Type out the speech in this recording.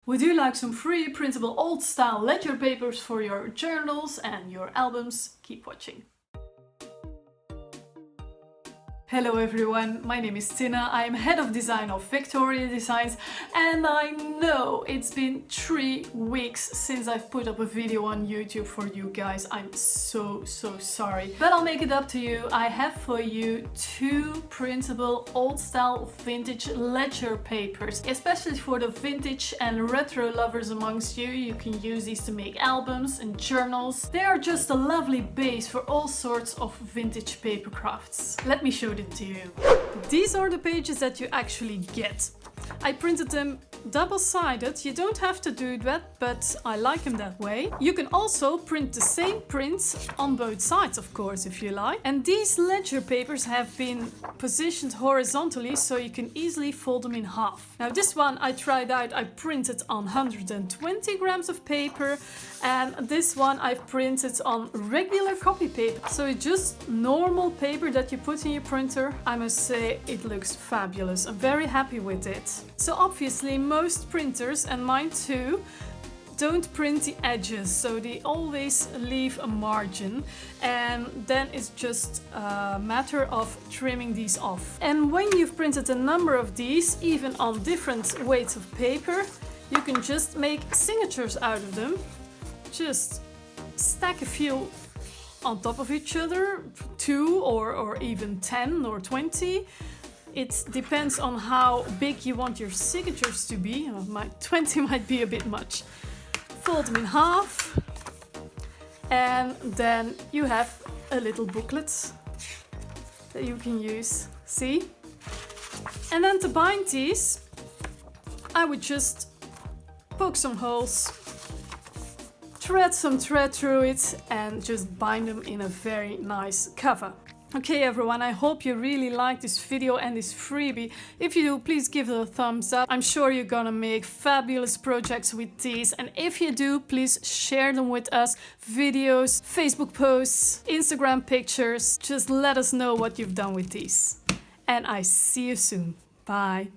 Would you like some free printable old style ledger papers for your journals and your albums? Keep watching. Hello everyone, my name is Tina, I'm head of design of VectoriaDesigns, and I know it's been 3 weeks since I've put up a video on YouTube for you guys. I'm so sorry, but I'll make it up to you. I have for you 2 printable old style vintage ledger papers, especially for the vintage and retro lovers amongst you. You can use these to make albums and journals. They are just a lovely base for all sorts of vintage paper crafts. Let me show them to you. These are the pages that you actually get. I printed them double-sided. You don't have to do that, but I like them that way. You can also print the same prints on both sides, of course, if you like. And these ledger papers have been positioned horizontally, so you can easily fold them in half. Now this one I tried out, I printed on 120 grams of paper, and this one I've printed on regular copy paper. So it's just normal paper that you put in your printer. I must say it looks fabulous. I'm very happy with it. So obviously most printers, and mine too, don't print the edges, so they always leave a margin, and then it's just a matter of trimming these off. And when you've printed a number of these, even on different weights of paper, you can just make signatures out of them. Just stack a few on top of each other, 2 or even 10 or 20. It depends on how big you want your signatures to be. 20 might be a bit much. Fold them in half, and then you have a little booklet that you can use. See? And then to bind these, I would just poke some holes, thread some thread through it, and just bind them in a very nice cover. Okay everyone, I hope you really like this video and this freebie. If you do, please give it a thumbs up. I'm sure you're gonna make fabulous projects with these, and if you do, please share them with us. Videos, Facebook posts, Instagram pictures. Just let us know what you've done with these. And I see you soon. Bye.